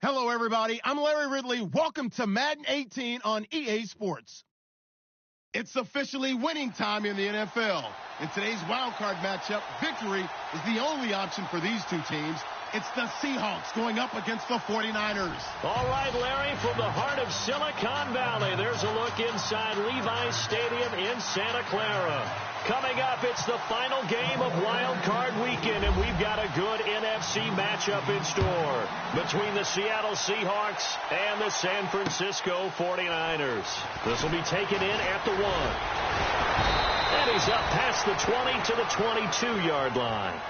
Hello, everybody. I'm Larry Ridley. Welcome to Madden 18 on EA Sports. It's officially winning time in the NFL. In today's wildcard matchup, victory is the only option for these two teams. It's the Seahawks going up against the 49ers. All right, Larry, from the heart of Silicon Valley, there's a look inside Levi's Stadium in Santa Clara. Coming up, it's the final game of Wild Card Weekend, and we've got a good NFC matchup in store between the Seattle Seahawks and the San Francisco 49ers. This will be taken in at the 1. And he's up past the 20 to the 22-yard line.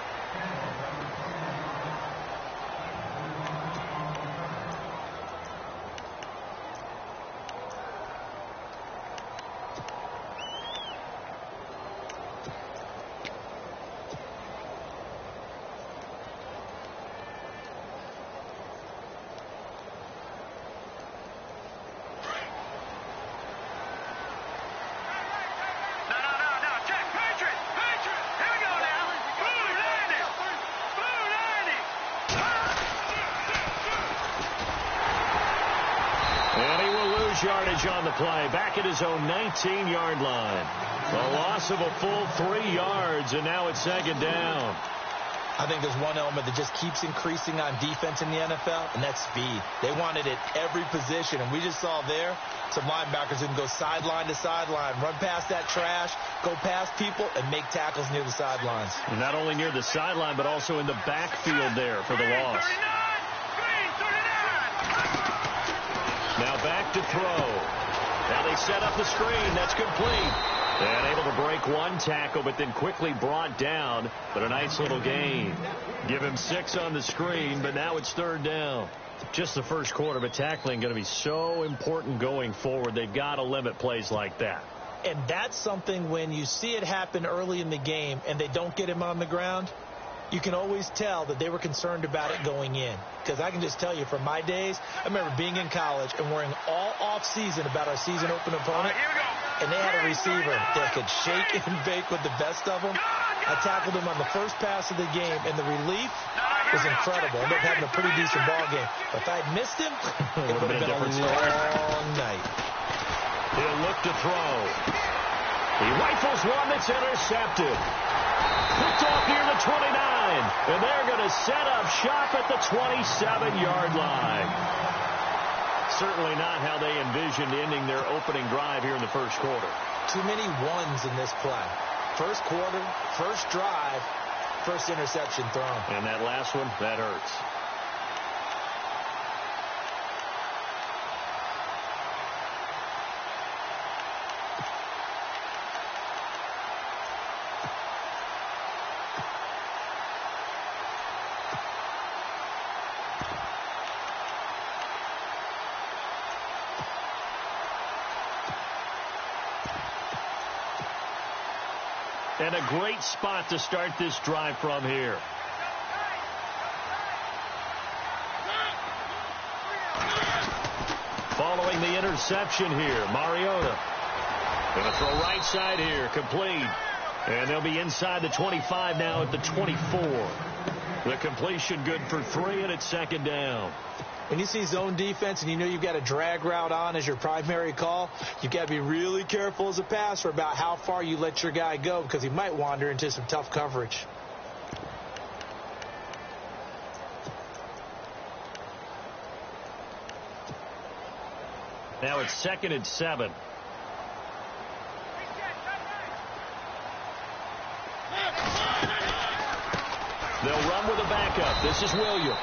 Yardage on the play, back at his own 19-yard line. A loss of a full 3 yards, and now it's second down. I think there's one element that just keeps increasing on defense in the NFL, and that's speed. They want it at every position, and we just saw there some linebackers who can go sideline to sideline, run past that trash, go past people, and make tackles near the sidelines. And not only near the sideline, but also in the backfield there for the loss. Now back to throw. Now they set up the screen. That's complete. And able to break one tackle, but then quickly brought down. But a nice little gain. Give him 6 on the screen, but now it's third down. Just the first quarter, but tackling going to be so important going forward. They've got to limit plays like that. And that's something when you see it happen early in the game and they don't get him on the ground, you can always tell that they were concerned about it going in. Because I can just tell you from my days, I remember being in college and worrying all off-season about our season open opponent. And they had a receiver that could shake and bake with the best of them. I tackled him on the first pass of the game, and the relief was incredible. I ended up having a pretty decent ball game. But if I had missed him, it would have been a long night. He'll look to throw. He rifles one that's intercepted. Picked off near the 29, and they're going to set up shop at the 27-yard line. Certainly not how they envisioned ending their opening drive here in the first quarter. Too many ones in this play. First quarter, first drive, first interception thrown. And that last one, that hurts. And a great spot to start this drive from here. Following the interception here, Mariota. Going to throw right side here, complete. And they'll be inside the 25 now at the 24. The completion good for 3, and it's second down. When you see zone defense and you know you've got a drag route on as your primary call, you've got to be really careful as a passer about how far you let your guy go because he might wander into some tough coverage. Now it's 2nd and 7. They'll run with a backup. This is Williams.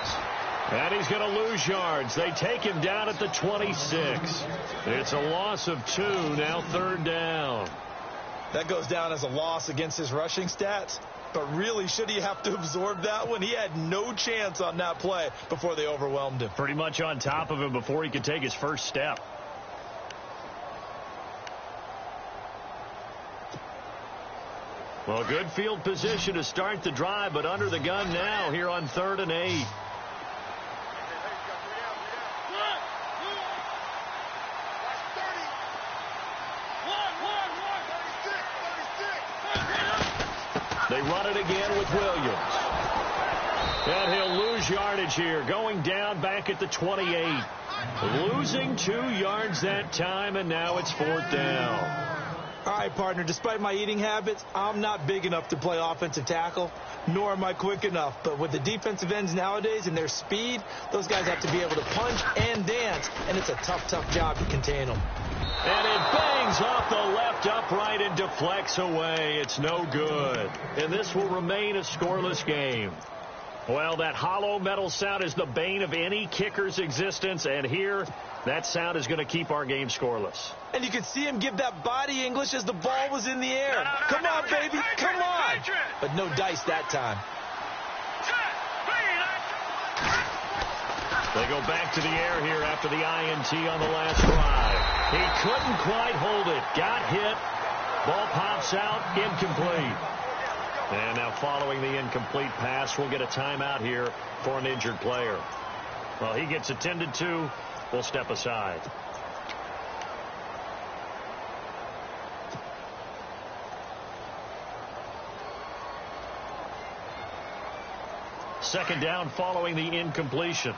And he's going to lose yards. They take him down at the 26. It's a loss of 2, now third down. That goes down as a loss against his rushing stats. But really, should he have to absorb that one? He had no chance on that play before they overwhelmed him. Pretty much on top of him before he could take his first step. Well, good field position to start the drive, but under the gun now here on 3rd and 8. They run it again with Williams. And he'll lose yardage here, going down back at the 28. Losing 2 yards that time, and now it's 4th down. All right, partner, despite my eating habits, I'm not big enough to play offensive tackle, nor am I quick enough. But with the defensive ends nowadays and their speed, those guys have to be able to punch and dance, and it's a tough, tough job to contain them. And it bangs off the left upright and deflects away. It's no good. And this will remain a scoreless game. Well, that hollow metal sound is the bane of any kicker's existence, and here, that sound is going to keep our game scoreless. And you can see him give that body English as the ball was in the air. Come on, baby, come on. But no dice that time. They go back to the air here after the INT on the last drive. He couldn't quite hold it. Got hit. Ball pops out. Incomplete. And now following the incomplete pass, we'll get a timeout here for an injured player. Well, he gets attended to. We'll step aside. Second down following the incompletion.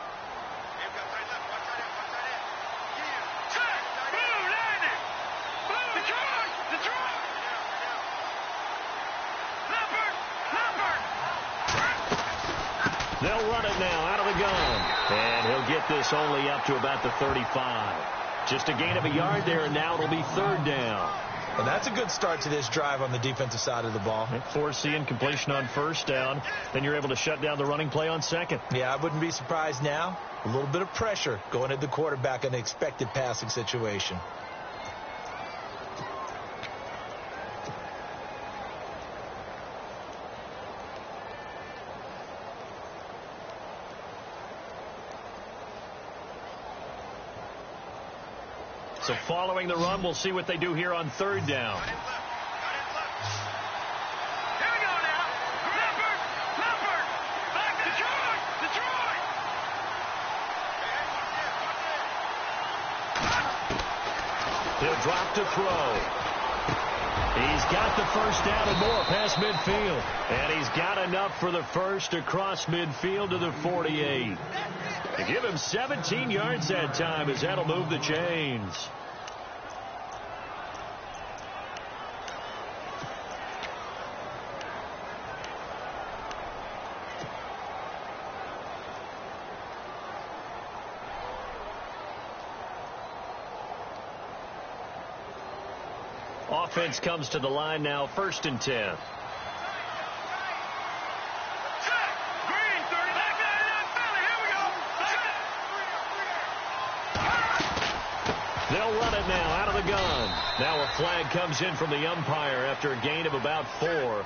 They'll run it now out of the gun. And he'll get this only up to about the 35. Just a gain of a yard there, and now it'll be 3rd down. Well, that's a good start to this drive on the defensive side of the ball. Force the incompletion on 1st down. Then you're able to shut down the running play on 2nd. Yeah, I wouldn't be surprised now. A little bit of pressure going at the quarterback in an expected passing situation. So following the run, we'll see what they do here on 3rd down. Here we go now. Leopard. Back Detroit. He'll drop to throw. He's got the 1st down and more past midfield. And he's got enough for the first across midfield to the 48. To give him 17 yards that time, as that'll move the chains. Offense comes to the line now, 1st and 10. They'll run it now out of the gun. Now a flag comes in from the umpire after a gain of about 4.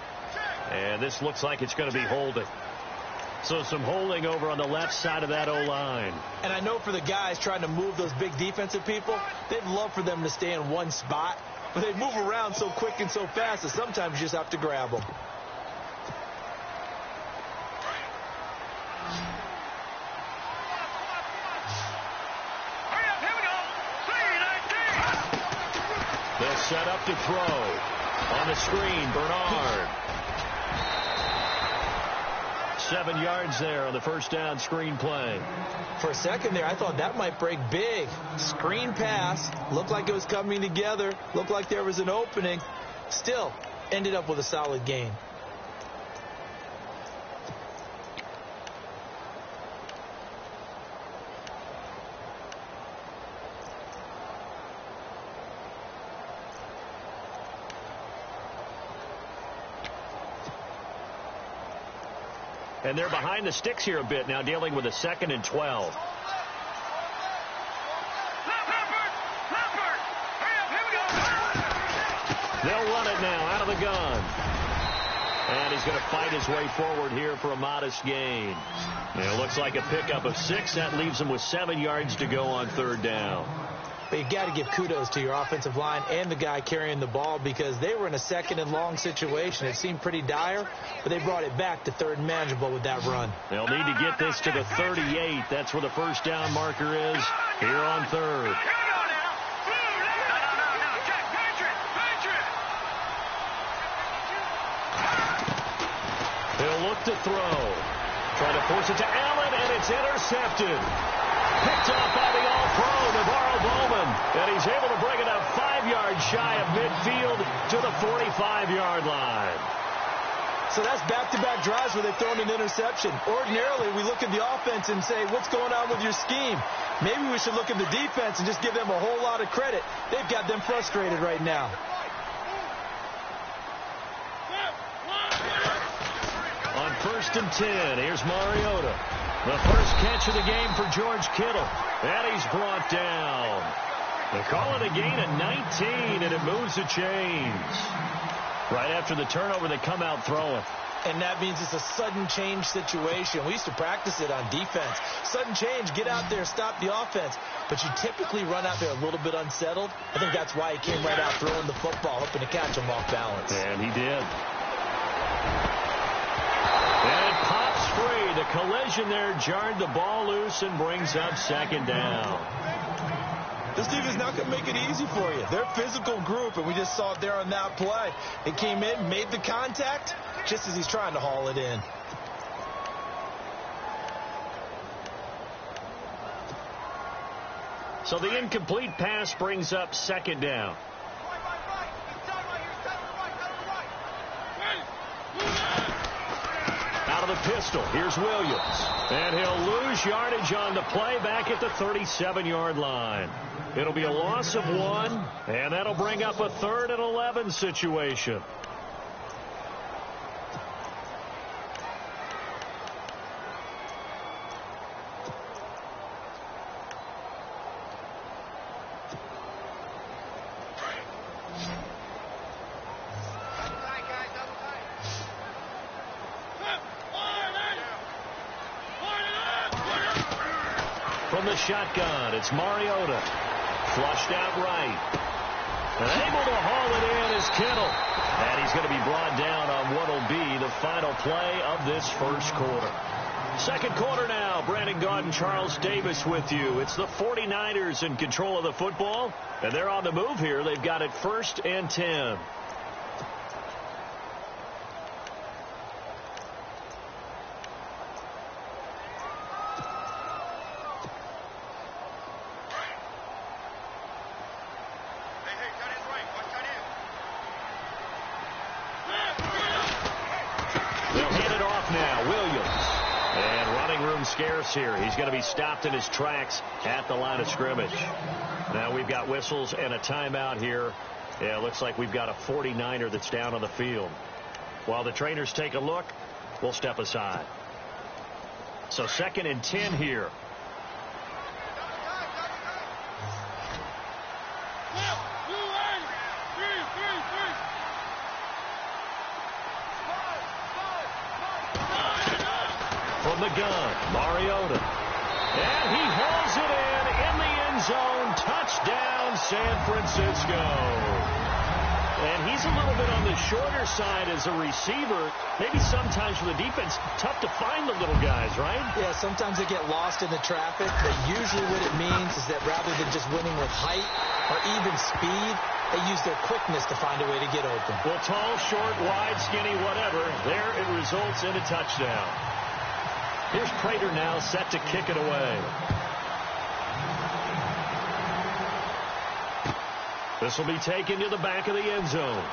And this looks like it's going to be holding. So some holding over on the left side of that O-line. And I know for the guys trying to move those big defensive people, they'd love for them to stay in one spot. But they move around so quick and so fast that sometimes you just have to grab them. They'll set up to throw. On the screen, Bernard. 7 yards there on the 1st down screen play. For a second there, I thought that might break big. Screen pass. Looked like it was coming together. Looked like there was an opening. Still, ended up with a solid gain. And they're behind the sticks here a bit now, dealing with a 2nd and 12. They'll run it now out of the gun. And he's going to fight his way forward here for a modest gain. It looks like a pickup of 6. That leaves him with 7 yards to go on 3rd down. But you've got to give kudos to your offensive line and the guy carrying the ball, because they were in a 2nd and long situation. It seemed pretty dire, but they brought it back to 3rd and manageable with that run. They'll need to get this to the 38. That's where the 1st down marker is here on 3rd. He'll look to throw. Trying to force it to Allen, and it's intercepted. Picked off by the All-Pro, Navarro Bowman. And he's able to bring it up 5 yards shy of midfield to the 45-yard line. So that's back-to-back drives where they've thrown an interception. Ordinarily, we look at the offense and say, what's going on with your scheme? Maybe we should look at the defense and just give them a whole lot of credit. They've got them frustrated right now. On 1st and 10, here's Mariota. The first catch of the game for George Kittle. And he's brought down. They call it a gain of 19, and it moves the chains. Right after the turnover, they come out throwing. And that means it's a sudden change situation. We used to practice it on defense. Sudden change, get out there, stop the offense. But you typically run out there a little bit unsettled. I think that's why he came right out throwing the football, hoping to catch him off balance. And he did. And it pops free. The collision there jarred the ball loose and brings up 2nd down. This defense is not going to make it easy for you. They're a physical group, and we just saw it there on that play. It came in, made the contact, just as he's trying to haul it in. So the incomplete pass brings up 2nd down. Out of the pistol, here's Williams. And he'll lose yardage on the play back at the 37-yard line. It'll be a loss of 1, and that'll bring up a 3rd and 11 situation. From the shotgun, it's Mariota. Flushed out right. And able to haul it in is Kittle. And he's going to be brought down on what will be the final play of this first quarter. Second quarter now. Brandon Gaudin, Charles Davis with you. It's the 49ers in control of the football. And they're on the move here. They've got it 1st and 10. Scarce here. He's going to be stopped in his tracks at the line of scrimmage. Now we've got whistles and a timeout here. Yeah, it looks like we've got a 49er that's down on the field. While the trainers take a look, we'll step aside. So 2nd and 10 here. From the gun, Mariota. And he hauls it in the end zone. Touchdown, San Francisco. And he's a little bit on the shorter side as a receiver. Maybe sometimes for the defense, tough to find the little guys, right? Yeah, sometimes they get lost in the traffic. But usually what it means is that rather than just winning with height or even speed, they use their quickness to find a way to get open. Well, tall, short, wide, skinny, whatever. There it results in a touchdown. Here's Prater now set to kick it away. This will be taken to the back of the end zone.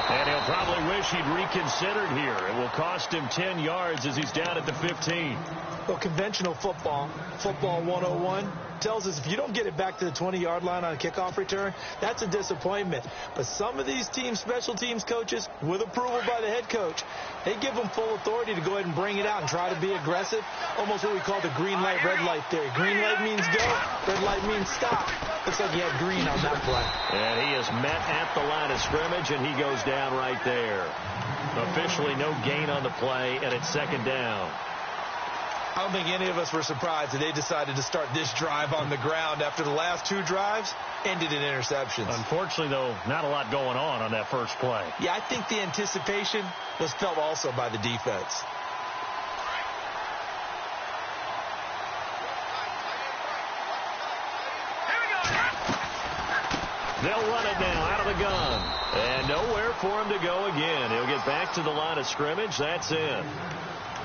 And he'll probably wish he'd reconsidered here. It will cost him 10 yards as he's down at the 15. Well, conventional football 101, tells us if you don't get it back to the 20-yard line on a kickoff return, that's a disappointment. But some of these teams, special teams coaches, with approval by the head coach, they give them full authority to go ahead and bring it out and try to be aggressive. Almost what we call the green light, red light theory. Green light means go, red light means stop. Looks like he had green on that play. And he is met at the line of scrimmage, and he goes down right there. Officially no gain on the play, and it's 2nd down. I don't think any of us were surprised that they decided to start this drive on the ground after the last 2 drives ended in interceptions. Unfortunately, though, not a lot going on that first play. Yeah, I think the anticipation was felt also by the defense. They'll run it now out of the gun. And nowhere for him to go again. He'll get back to the line of scrimmage. That's in.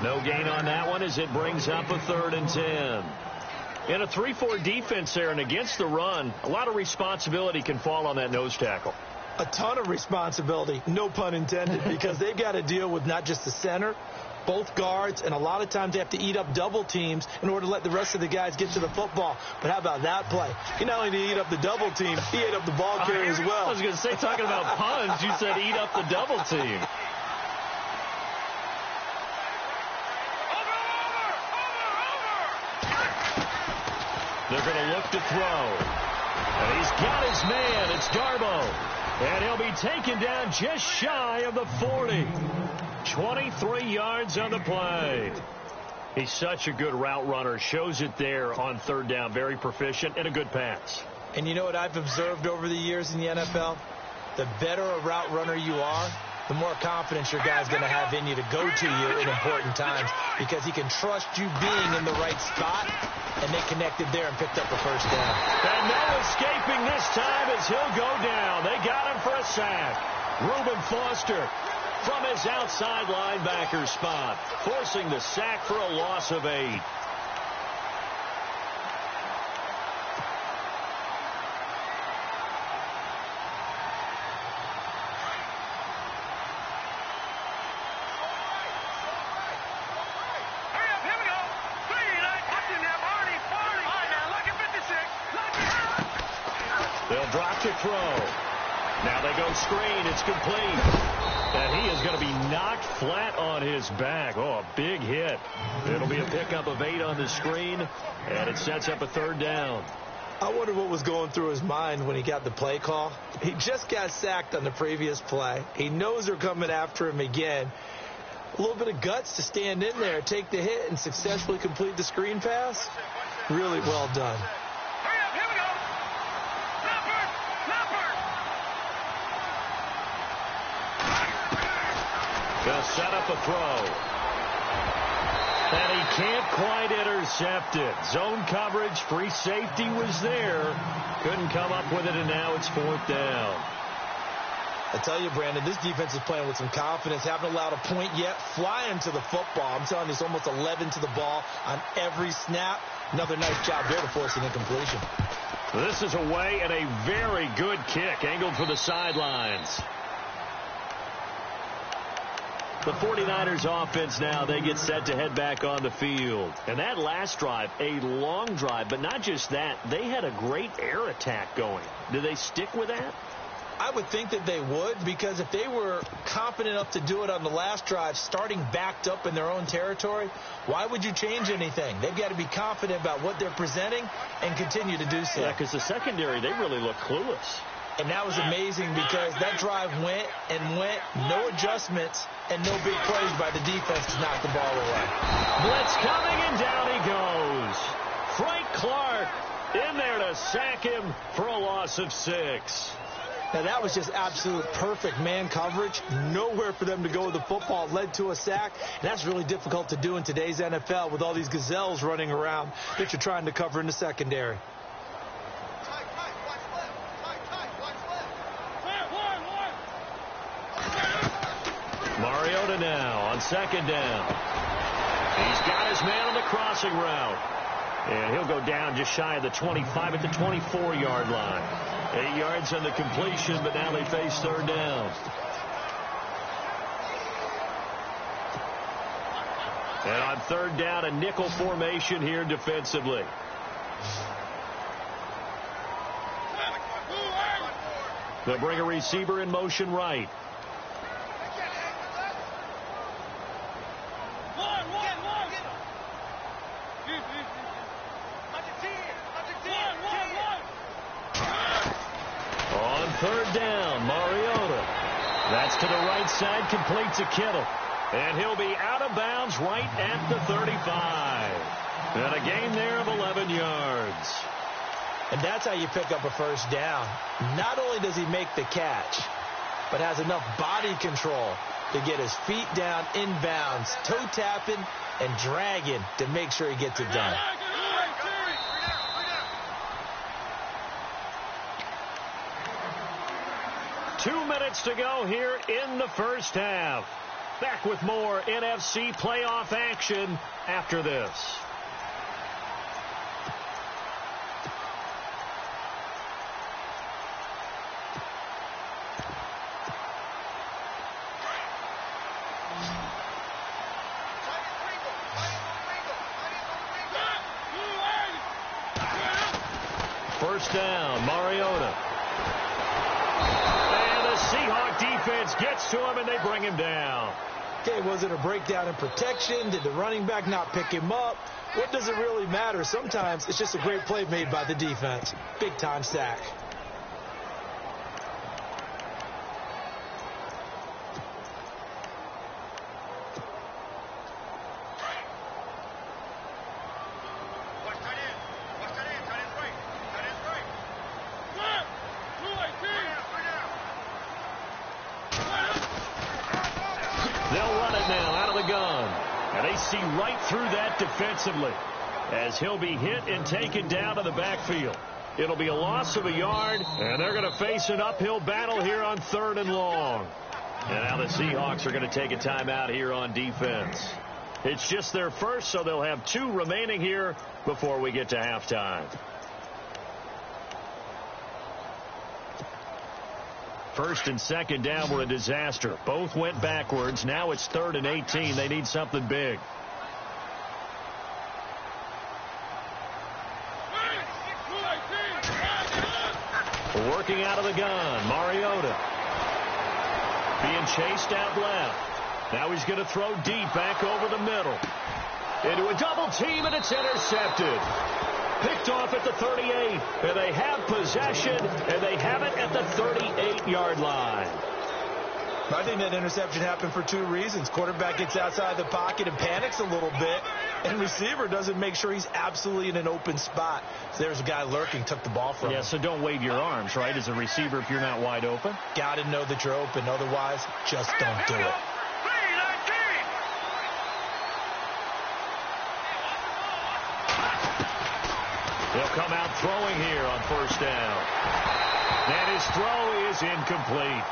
No gain on that one as it brings up a 3rd and 10. In a 3-4 defense there and against the run, a lot of responsibility can fall on that nose tackle. A ton of responsibility, no pun intended, because they've got to deal with not just the center, both guards, and a lot of times they have to eat up double teams in order to let the rest of the guys get to the football. But how about that play? He not only did he eat up the double team, he ate up the ball carrier as well. I was going to say, talking about puns, you said eat up the double team. They're going to look to throw. And he's got his man. It's Darbo. And he'll be taken down just shy of the 40. 23 yards on the play. He's such a good route runner. Shows it there on 3rd down. Very proficient and a good pass. And you know what I've observed over the years in the NFL? The better a route runner you are, the more confidence your guy's going to have in you to go to you in important times, because he can trust you being in the right spot, and they connected there and picked up a 1st down. And no escaping this time as he'll go down. They got him for a sack. Reuben Foster from his outside linebacker spot, forcing the sack for a loss of 8. They'll drop to throw. Now they go screen. It's complete. And he is going to be knocked flat on his back. Oh, a big hit. It'll be a pickup of 8 on the screen, and it sets up a 3rd down. I wonder what was going through his mind when he got the play call. He just got sacked on the previous play. He knows they're coming after him again. A little bit of guts to stand in there, take the hit, and successfully complete the screen pass. Really well done. They'll set up a throw. And he can't quite intercept it. Zone coverage, free safety was there. Couldn't come up with it, and now it's 4th down. I tell you, Brandon, this defense is playing with some confidence. Haven't allowed a point yet. Flying to the football. I'm telling you, it's almost 11 to the ball on every snap. Another nice job there to force an incompletion. This is away and a very good kick, angled for the sidelines. The 49ers offense now, they get set to head back on the field. And that last drive, a long drive, but not just that, they had a great air attack going. Do they stick with that? I would think that they would, because if they were confident enough to do it on the last drive, starting backed up in their own territory, why would you change anything? They've got to be confident about what they're presenting and continue to do so. Yeah, because the secondary, they really look clueless. And that was amazing because that drive went and went, no adjustments, and no big plays by the defense to knock the ball away. Blitz coming, and down he goes. Frank Clark in there to sack him for a loss of 6. Now, that was just absolute perfect man coverage. Nowhere for them to go with the football. It led to a sack. And that's really difficult to do in today's NFL with all these gazelles running around that you're trying to cover in the secondary. Mariota now on 2nd down. He's got his man on the crossing route. And he'll go down just shy of the 25 at the 24-yard line. 8 yards on the completion, but now they face 3rd down. And on 3rd down, a nickel formation here defensively. They'll bring a receiver in motion right. On 3rd down, Mariota. That's to the right side, completes a Kittle. And he'll be out of bounds right at the 35. And a gain there of 11 yards. And that's how you pick up a 1st down. Not only does he make the catch, but has enough body control to get his feet down inbounds, toe tapping and dragging to make sure he gets it done. Two minutes to go here in the 1st half. Back with more NFC playoff action after this. First down, Mariota. And the Seahawk defense gets to him, and they bring him down. Okay, was it a breakdown in protection? Did the running back not pick him up? What does it really matter? Sometimes it's just a great play made by the defense. Big-time sack. See right through that defensively as he'll be hit and taken down to the backfield. It'll be a loss of a yard, and they're going to face an uphill battle here on 3rd and long. And now the Seahawks are going to take a timeout here on defense. It's just their first, so they'll have 2 remaining here before we get to halftime. First and second down were a disaster. Both went backwards. Now it's 3rd and 18. They need something big. Working out of the gun, Mariota. Being chased out left. Now he's going to throw deep back over the middle. Into a double team, and it's intercepted. Picked off at the 38, and they have possession, and they have it at the 38-yard line. I think that interception happened for 2 reasons. Quarterback gets outside the pocket and panics a little bit, and receiver doesn't make sure he's absolutely in an open spot. So there's a guy lurking, took the ball from him. Yeah, so don't wave your arms, right, as a receiver if you're not wide open. Got to know that you're open. Otherwise, just don't do it. He'll come out throwing here on first down. And his throw is incomplete.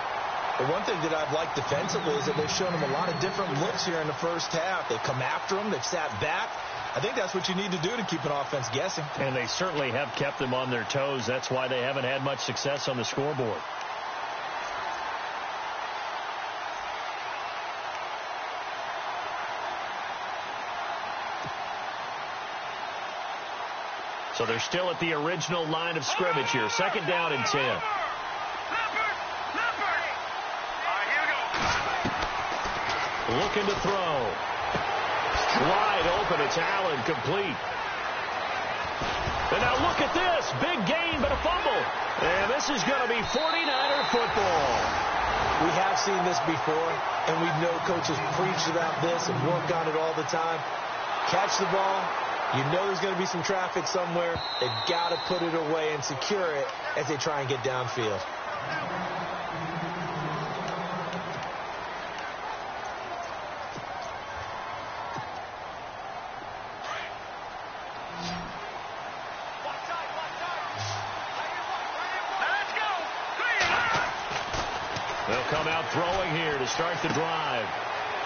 The one thing that I've liked defensively is that they've shown him a lot of different looks here in the first half. They've come after him. They've sat back. I think that's what you need to do to keep an offense guessing. And they certainly have kept them on their toes. That's why they haven't had much success on the scoreboard. So they're still at the original line of scrimmage here. 2nd down and 10. Looking to throw. Wide open. It's Allen, complete. And now look at this. Big gain, but a fumble. And this is going to be 49er football. We have seen this before, and we know coaches preach about this and work on it all the time. Catch the ball. You know there's going to be some traffic somewhere. They've got to put it away and secure it as they try and get downfield. They'll come out throwing here to start the drive.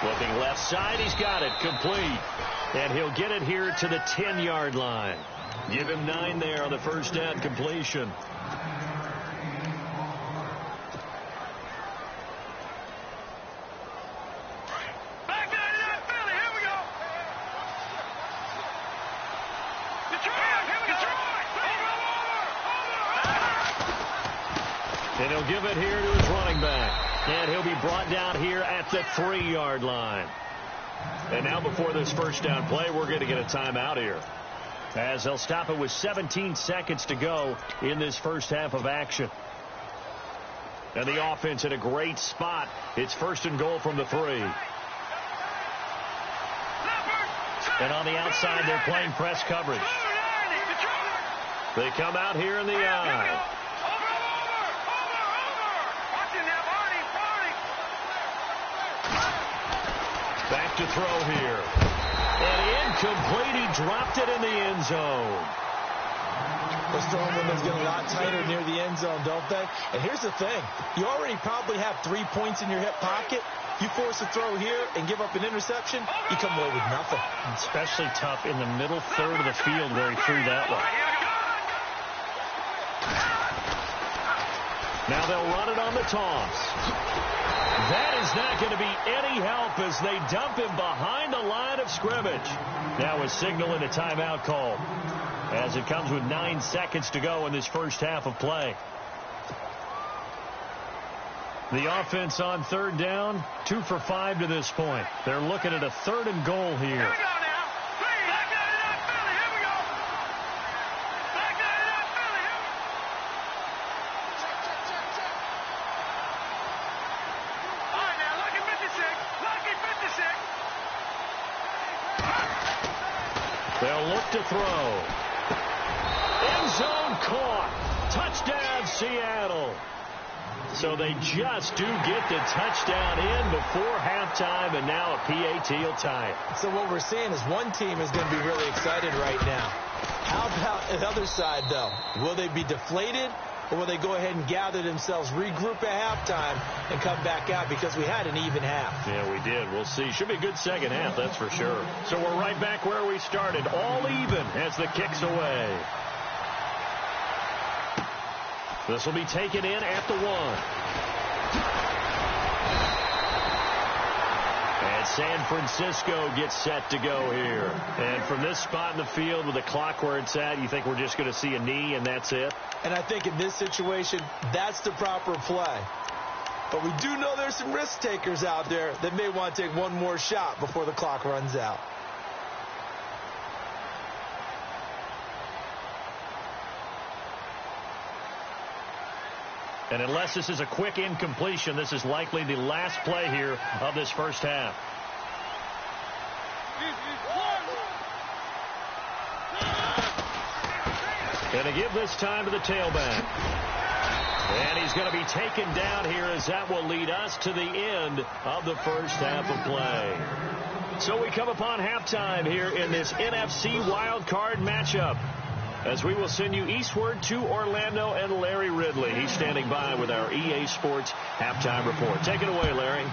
Looking left side, he's got it, complete. And he'll get it here to the 10-yard line. Give him 9 there on the first down completion. Back to that Philly, here we go. Detroit, And he'll give it here to his running back. And he'll be brought down here at the 3-yard line. And now before this first down play, we're going to get a timeout here, as they'll stop it with 17 seconds to go in this first half of action. And the offense in a great spot. It's 1st and goal from the 3. And on the outside, they're playing press coverage. They come out here in the eye. Back to throw here. And incomplete. He dropped it in the end zone. Those throwing windows get a lot tighter near the end zone, don't they? And here's the thing. You already probably have 3 points in your hip pocket. You force a throw here and give up an interception, you come away with nothing. Especially tough in the middle third of the field where he threw that one. Now they'll run it on the toss. That is not going to be any help as they dump him behind the line of scrimmage. Now a signal and a timeout call, as it comes with 9 seconds to go in this first half of play. The offense on third down, 2 for 5 to this point. They're looking at a 3rd and goal here. Here we go now. Please. Back down to that Philly. Here we go. Back down to that Philly. Here we go. Check. All right, now, lucky 56. Lucky 56. They'll look to throw. End zone caught. Touchdown, Seattle. So they just do get the touchdown in before halftime, and now a PAT will tie it. So what we're seeing is one team is going to be really excited right now. How about the other side, though? Will they be deflated, or will they go ahead and gather themselves, regroup at halftime, and come back out because we had an even half? Yeah, we did. We'll see. Should be a good second half, that's for sure. So we're right back where we started, all even as the kick's away. This will be taken in at the 1. And San Francisco gets set to go here. And from this spot in the field with the clock where it's at, you think we're just going to see a knee and that's it? And I think in this situation, that's the proper play. But we do know there's some risk takers out there that may want to take one more shot before the clock runs out. And unless this is a quick incompletion, this is likely the last play here of this first half. Going to give this time to the tailback. And he's going to be taken down here, as that will lead us to the end of the first half of play. So we come upon halftime here in this NFC wildcard matchup, as we will send you eastward to Orlando and Larry Ridley. He's standing by with our EA Sports halftime report. Take it away, Larry.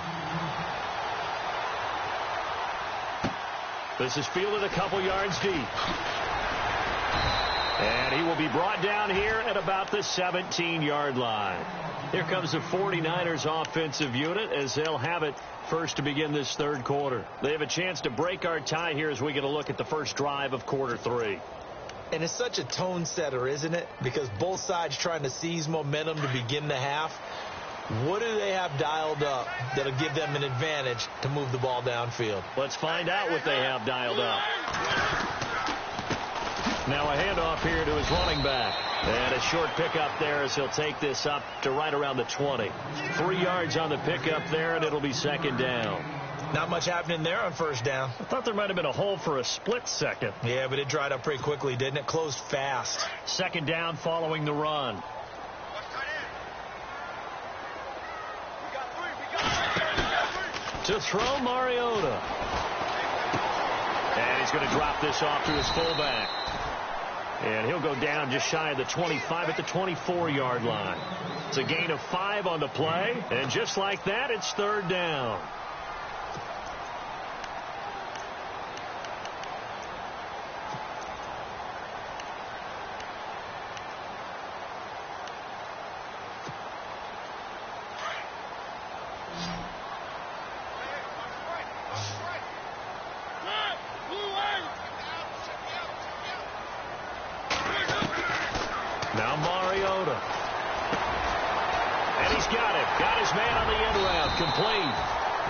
This is fielded a couple yards deep. And he will be brought down here at about the 17-yard line. Here comes the 49ers offensive unit as they'll have it first to begin this third quarter. They have a chance to break our tie here as we get a look at the first drive of quarter 3. And it's such a tone setter, isn't it? Because both sides trying to seize momentum to begin the half. What do they have dialed up that'll give them an advantage to move the ball downfield? Let's find out what they have dialed up. Now a handoff here to his running back. And a short pickup there as he'll take this up to right around the 20. 3 yards on the pickup there, and it'll be second down. Not much happening there on first down. I thought there might have been a hole for a split second. Yeah, but it dried up pretty quickly, didn't it? Closed fast. Second down following the run. To throw Mariota. And he's going to drop this off to his fullback. And he'll go down just shy of the 25 at the 24-yard line. It's a gain of 5 on the play. And just like that, it's third down. Now Mariota. And he's got it. Got his man on the end route. Complete.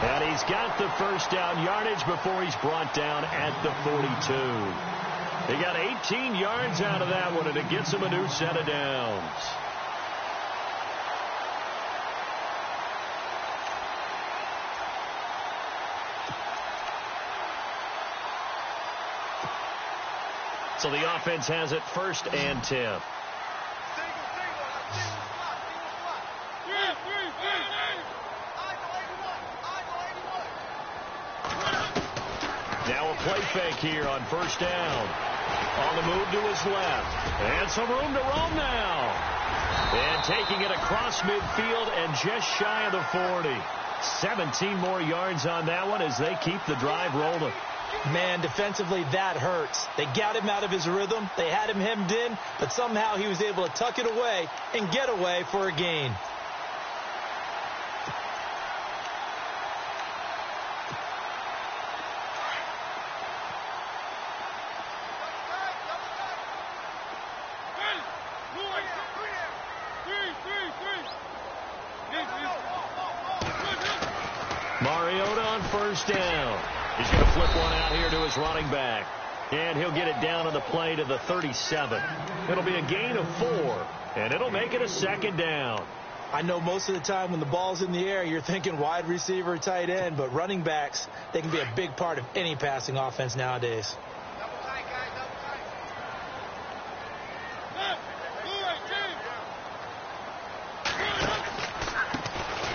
And he's got the first down yardage before he's brought down at the 42. He got 18 yards out of that one, and it gets him a new set of downs. So the offense has it first and 10. Now a play fake here on first down. On the move to his left. And some room to roam now. And taking it across midfield and just shy of the 40. 17 more yards on that one as they keep the drive rolling. Man, defensively, that hurts. They got him out of his rhythm. They had him hemmed in, but somehow he was able to tuck it away and get away for a gain. Mariota on first down. He's going to flip one out here to his running back. And he'll get it down on the play to the 37. It'll be a gain of 4, and it'll make it a second down. I know most of the time when the ball's in the air, you're thinking wide receiver, tight end, but running backs, they can be a big part of any passing offense nowadays.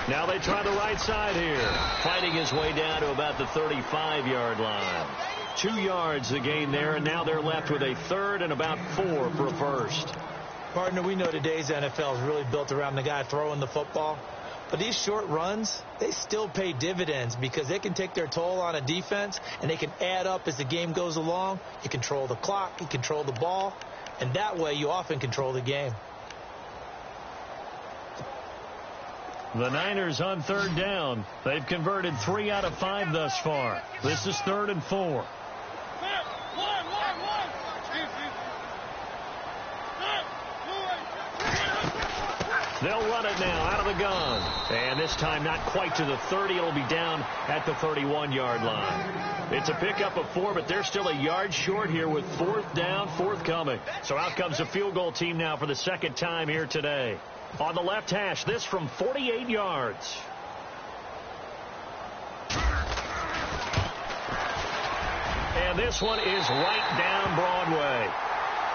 Now they try the right side here. Fighting his way down to about the 35-yard line. 2 yards the gain there, and now they're left with a third and about 4 for a first. Partner, we know today's NFL is really built around the guy throwing the football. But these short runs, they still pay dividends because they can take their toll on a defense, and they can add up as the game goes along. You control the clock, you control the ball, and that way you often control the game. The Niners on third down. They've converted 3 out of 5 thus far. This is 3rd and 4. They'll run it now out of the gun. And this time not quite to the 30. It'll be down at the 31-yard line. It's a pickup of 4, but they're still a yard short here with 4th down forthcoming. So out comes a field goal team now for the second time here today. On the left hash, this from 48 yards. And this one is right down Broadway.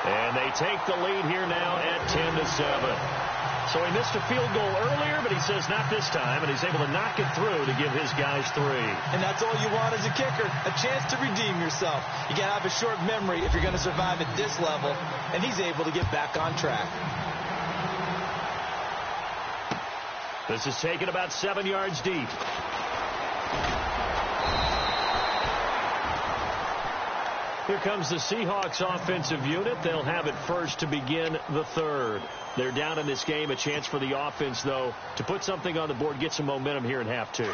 And they take the lead here now at 10-7. So he missed a field goal earlier, but he says not this time, and he's able to knock it through to give his guys 3. And that's all you want as a kicker, a chance to redeem yourself. You got to have a short memory if you're going to survive at this level, and he's able to get back on track. This is taken about 7 yards deep. Here comes the Seahawks offensive unit. They'll have it first to begin the third. They're down in this game. A chance for the offense, though, to put something on the board, get some momentum here in half 2.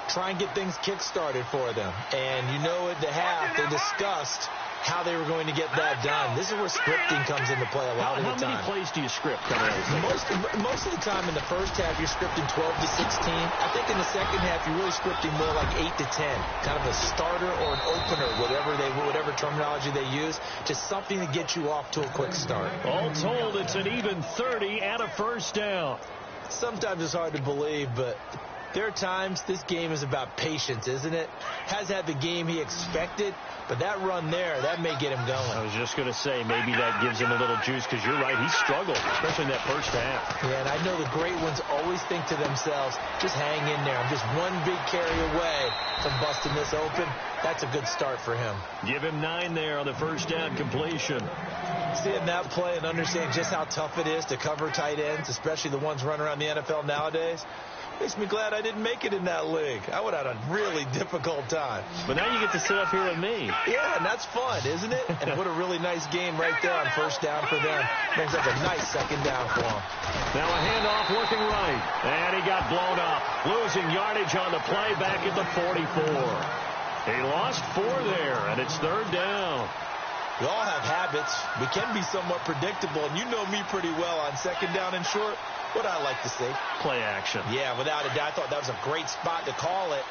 Try and get things kick-started for them. And you know at the half, they discussed how they were going to get that done. This is where scripting comes into play a lot of the time. How many plays do you script coming out of the most of the time in the first half, you're scripting 12 to 16. I think in the second half, you're really scripting more like 8 to 10. Kind of a starter or an opener, whatever terminology they use. Just something to get you off to a quick start. All told, it's an even 30 and a first down. Sometimes it's hard to believe, but there are times this game is about patience, isn't it? Has had the game he expected, but that run there, that may get him going. I was just going to say, maybe that gives him a little juice, because you're right, he struggled, especially in that first half. Yeah, and I know the great ones always think to themselves, just hang in there. I'm just one big carry away from busting this open. That's a good start for him. Give him 9 there on the first down completion. Seeing that play and understanding just how tough it is to cover tight ends, especially the ones running around the NFL nowadays, makes me glad I didn't make it in that league. I would have had a really difficult time. But now you get to sit up here with me. Yeah, and that's fun, isn't it? And what a really nice game right there on first down for them. Brings up a nice second down for them. Now a handoff looking right. And he got blown up. Losing yardage on the play back at the 44. He lost 4 there, and it's third down. We all have habits. We can be somewhat predictable, and you know me pretty well on second down and short. What I like to see. Play action. Yeah, without a doubt. I thought that was a great spot to call it.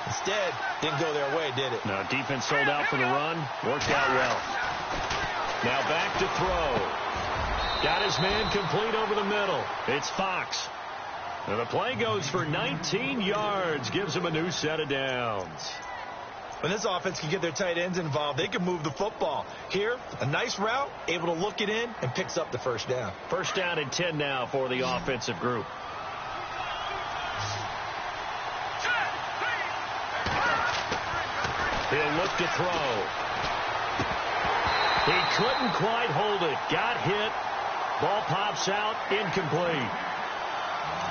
Instead, didn't go their way, did it? No, defense sold out for the run. Worked out well. Now back to throw. Got his man complete over the middle. It's Fox. And the play goes for 19 yards. Gives him a new set of downs. When this offense can get their tight ends involved, they can move the football. Here, a nice route, able to look it in, and picks up the first down. First down and 10 now for the offensive group. He'll look to throw. He couldn't quite hold it. Got hit. Ball pops out. Incomplete.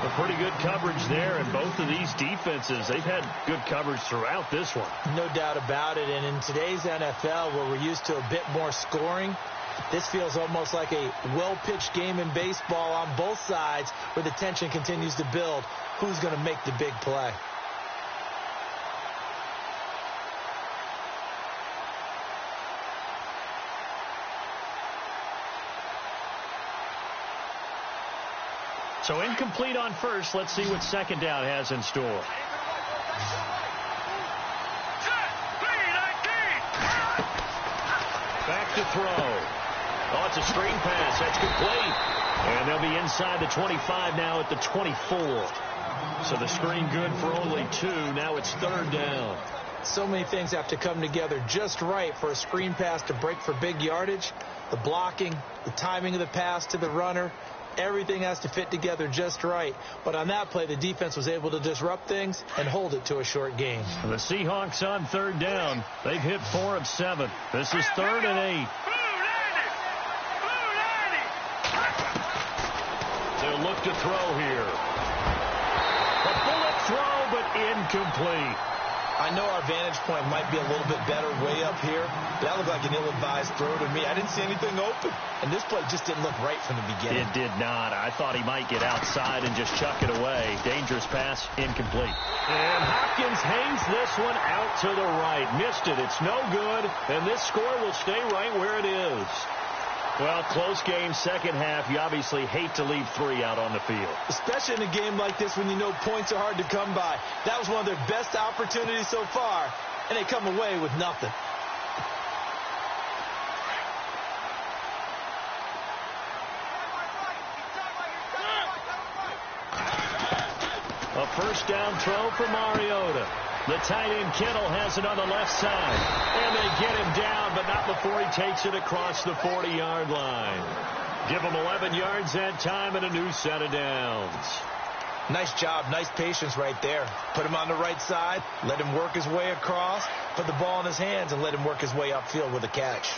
A pretty good coverage there, and both of these defenses, they've had good coverage throughout this one. No doubt about it, and in today's NFL, where we're used to a bit more scoring, this feels almost like a well-pitched game in baseball on both sides where the tension continues to build. Who's going to make the big play? So incomplete on first. Let's see what second down has in store. Back to throw. Oh, it's a screen pass. That's complete. And they'll be inside the 25 now at the 24. So the screen good for only 2. Now it's third down. So many things have to come together just right for a screen pass to break for big yardage. The blocking, the timing of the pass to the runner, everything has to fit together just right. But on that play, the defense was able to disrupt things and hold it to a short gain. The Seahawks on third down. They've hit 4 of 7. This is 3rd and 8. They'll look to throw here. A bullet throw, but incomplete. I know our vantage point might be a little bit better way up here, but that looked like an ill-advised throw to me. I didn't see anything open, and this play just didn't look right from the beginning. It did not. I thought he might get outside and just chuck it away. Dangerous pass, incomplete. And Hopkins hangs this one out to the right. Missed it. It's no good, and this score will stay right where it is. Well, close game, second half. You obviously hate to leave 3 out on the field. Especially in a game like this when you know points are hard to come by. That was one of their best opportunities so far, and they come away with nothing. A first down throw for Mariota. The tight end Kittle has it on the left side. And they get him down, but not before he takes it across the 40-yard line. Give him 11 yards that time and a new set of downs. Nice job, nice patience right there. Put him on the right side, let him work his way across, put the ball in his hands, and let him work his way upfield with a catch.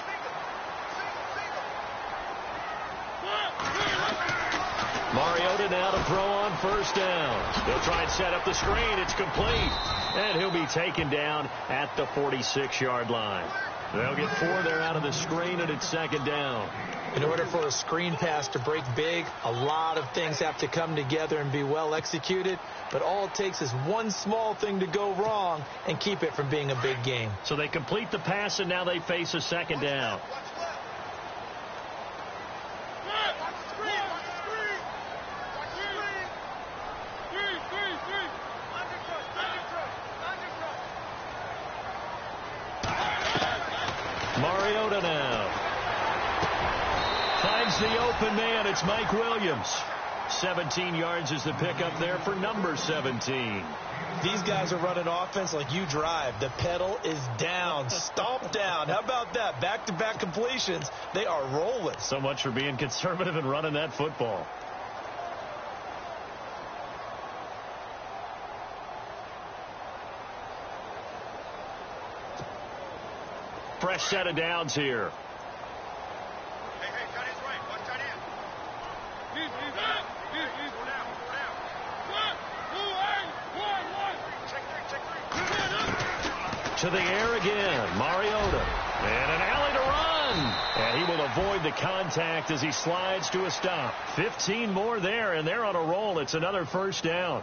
Mariota now to throw on first down. He'll try and set up the screen. It's complete. And he'll be taken down at the 46-yard line. They'll get 4 there out of the screen, and it's second down. In order for a screen pass to break big, a lot of things have to come together and be well executed. But all it takes is one small thing to go wrong and keep it from being a big game. So they complete the pass, and now they face a second down. Mariota now finds the open man. It's Mike Williams. 17 yards is the pickup there for number 17. These guys are running offense like you drive. The pedal is down, stomp down. How about that? Back-to-back completions. They are rolling. So much for being conservative and running that football. Fresh set of downs here. Hey, tight end's right. Watch tight end. He's go down. Check 3. To the air again. Mariota. And an alley to run. And he will avoid the contact as he slides to a stop. 15 more there, and they're on a roll. It's another first down.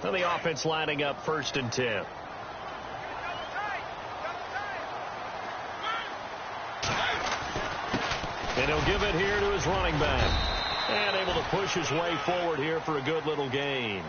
And the offense lining up 1st and 10. And he'll give it here to his running back. And able to push his way forward here for a good little gain.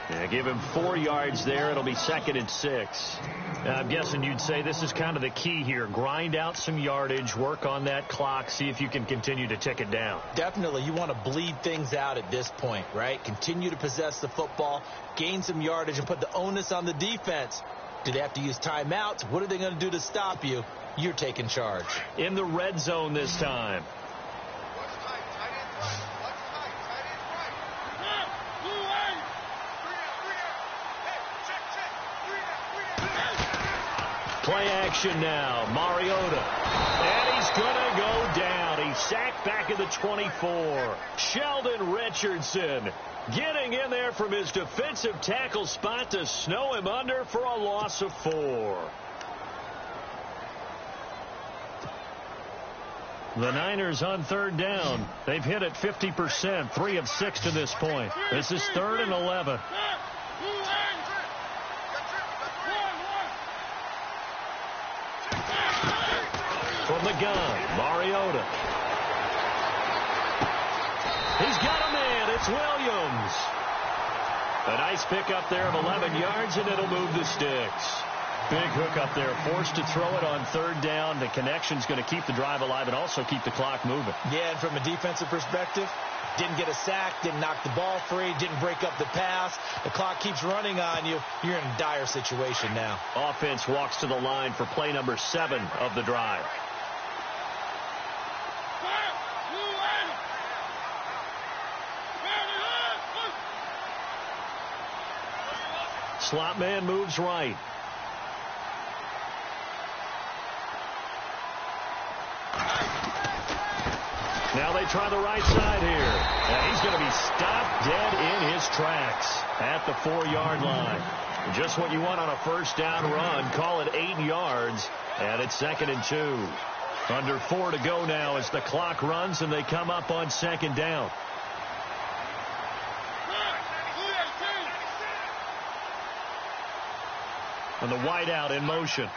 Yeah, give him 4 yards there. It'll be 2nd and 6. I'm guessing you'd say this is kind of the key here. Grind out some yardage, work on that clock, see if you can continue to tick it down. Definitely. You want to bleed things out at this point, right? Continue to possess the football, gain some yardage, and put the onus on the defense. Do they have to use timeouts? What are they going to do to stop you? You're taking charge. In the red zone this time. Play action now. Mariota. And he's going to go down. He's sacked back at the 24. Sheldon Richardson getting in there from his defensive tackle spot to snow him under for a loss of 4. The Niners on third down. They've hit it 50%, 3 of 6 to this point. This is 3rd and 11. From the gun, Mariota. He's got a man. It's Williams. A nice pickup there of 11 yards, and it'll move the sticks. Big hook up there, forced to throw it on third down. The connection's going to keep the drive alive and also keep the clock moving. Yeah, and from a defensive perspective, didn't get a sack, didn't knock the ball free, didn't break up the pass. The clock keeps running on you. You're in a dire situation now. Offense walks to the line for play number 7 of the drive. Slot man moves right. Now they try the right side here. And he's going to be stopped dead in his tracks at the 4-yard line. Just what you want on a first down run. Call it 8 yards. And it's 2nd and 2. Under 4 to go now as the clock runs and they come up on 2nd down. And the wideout in motion.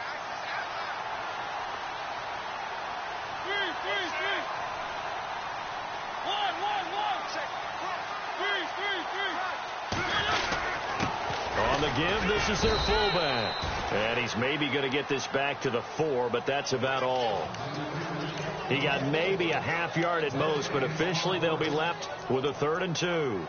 On the give, this is their fullback. And he's maybe going to get this back to the 4, but that's about all. He got maybe a half yard at most, but officially they'll be left with a 3rd and 2.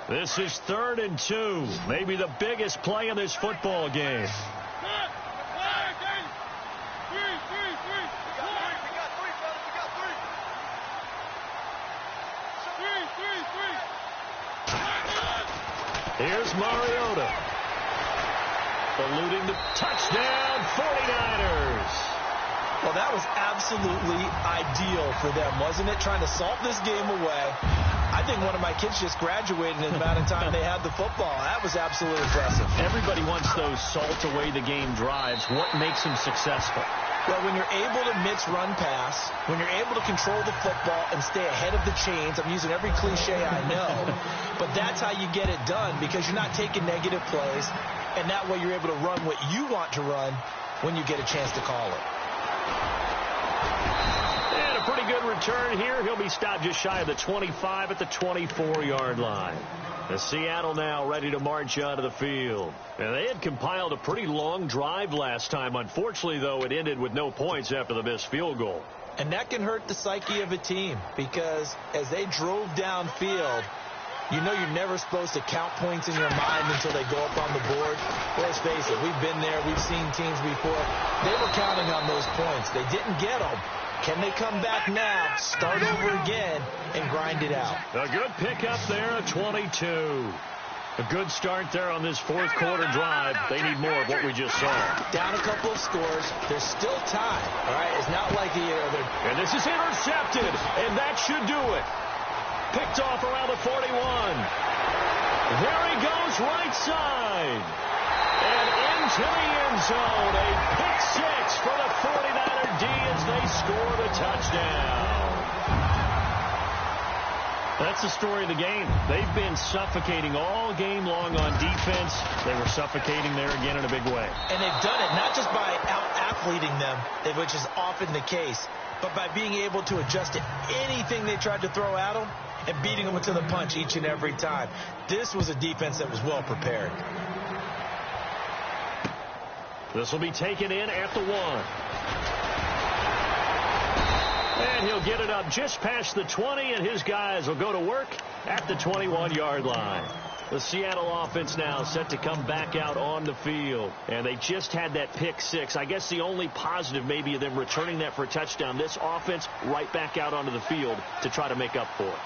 This is 3rd and 2. Maybe the biggest play in this football game. Here's Mariota. Alluding to touchdown 49ers. Well, that was absolutely ideal for them, wasn't it? Trying to salt this game away. I think one of my kids just graduated in the amount of time they had the football. That was absolutely impressive. Everybody wants those salt away the game drives. What makes them successful? Well, when you're able to mix run pass, when you're able to control the football and stay ahead of the chains, I'm using every cliche I know, but that's how you get it done because you're not taking negative plays, and that way you're able to run what you want to run when you get a chance to call it. And a pretty good return here. He'll be stopped just shy of the 25 at the 24-yard line. The Seattle now ready to march onto the field. And they had compiled a pretty long drive last time. Unfortunately, though, it ended with no points after the missed field goal. And that can hurt the psyche of a team because as they drove downfield, you know you're never supposed to count points in your mind until they go up on the board. Let's face it, we've been there. We've seen teams before. They were counting on those points. They didn't get them. Can they come back now, start over again, and grind it out? A good pickup there at 22. A good start there on this fourth quarter drive. They need more of what we just saw. Down a couple of scores. There's still time. All right, it's not like and this is intercepted, and that should do it. Picked off around the 41. There he goes, right side. And into the end zone. A pick six for the 49er D as they score the touchdown. That's the story of the game. They've been suffocating all game long on defense. They were suffocating there again in a big way. And they've done it not just by out-athleting them, which is often the case, but by being able to adjust to anything they tried to throw at them and beating them to the punch each and every time. This was a defense that was well prepared. This will be taken in at the 1. And he'll get it up just past the 20, and his guys will go to work at the 21-yard line. The Seattle offense now set to come back out on the field. And they just had that pick six. I guess the only positive maybe of them returning that for a touchdown. This offense right back out onto the field to try to make up for it.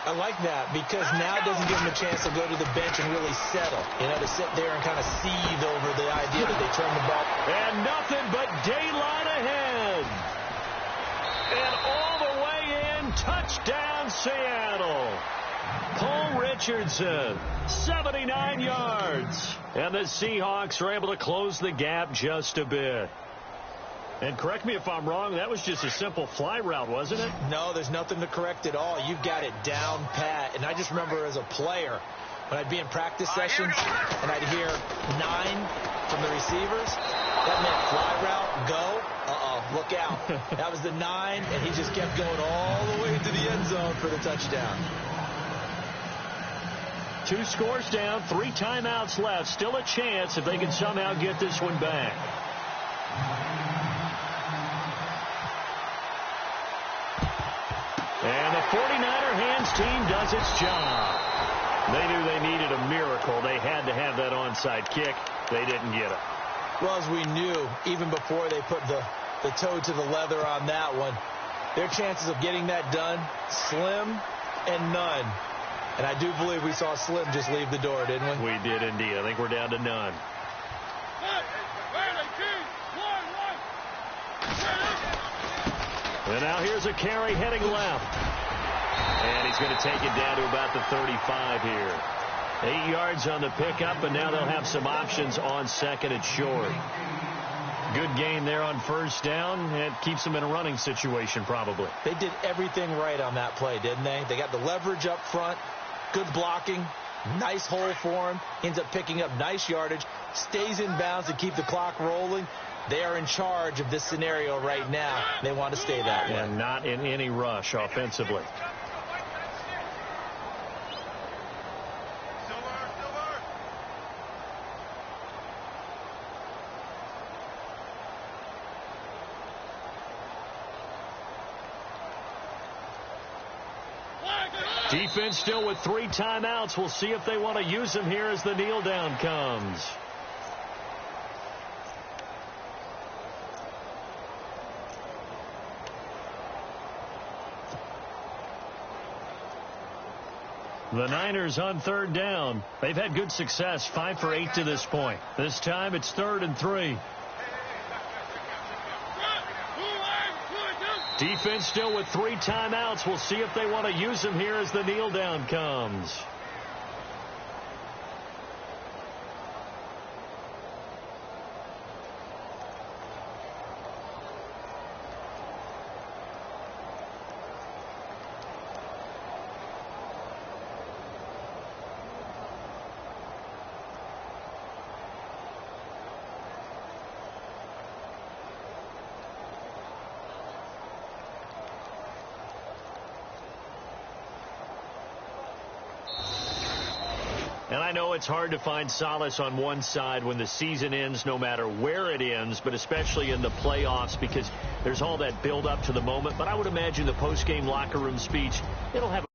I like that because now it doesn't give them a chance to go to the bench and really settle. To sit there and kind of seethe over the idea that they turn the ball. And nothing but daylight ahead. And all the way in, touchdown Seattle. Paul Richardson, 79 yards. And the Seahawks are able to close the gap just a bit. And correct me if I'm wrong, that was just a simple fly route, wasn't it? No, there's nothing to correct at all. You've got it down pat. And I just remember as a player, when I'd be in practice sessions and I'd hear 9 from the receivers, that meant fly route, go. Look out. That was the 9, and he just kept going all the way to the end zone for the touchdown. 2 scores down, 3 timeouts left. Still a chance if they can somehow get this one back. And the 49er hands team does its job. They knew they needed a miracle. They had to have that onside kick. They didn't get it. Well, as we knew, even before they put the toe to the leather on that one, their chances of getting that done, slim and none. And I do believe we saw Slim just leave the door, didn't we? We did indeed. I think we're down to none. And now here's a carry heading left. And he's going to take it down to about the 35 here. 8 yards on the pickup, and now they'll have some options on second and short. Good gain there on first down. It keeps them in a running situation probably. They did everything right on that play, didn't they? They got the leverage up front, good blocking, nice hole for him, ends up picking up nice yardage, stays in bounds to keep the clock rolling. They are in charge of this scenario right now. They want to stay that way. And not in any rush offensively. Defense still with 3 timeouts. We'll see if they want to use them here as the kneel down comes. The Niners on third down. They've had good success, 5 for 8 to this point. This time it's 3rd and 3. Defense still with 3 timeouts. We'll see if they want to use them here as the kneel down comes. And I know it's hard to find solace on one side when the season ends, no matter where it ends, but especially in the playoffs because there's all that build up to the moment. But I would imagine the post-game locker room speech, it'll have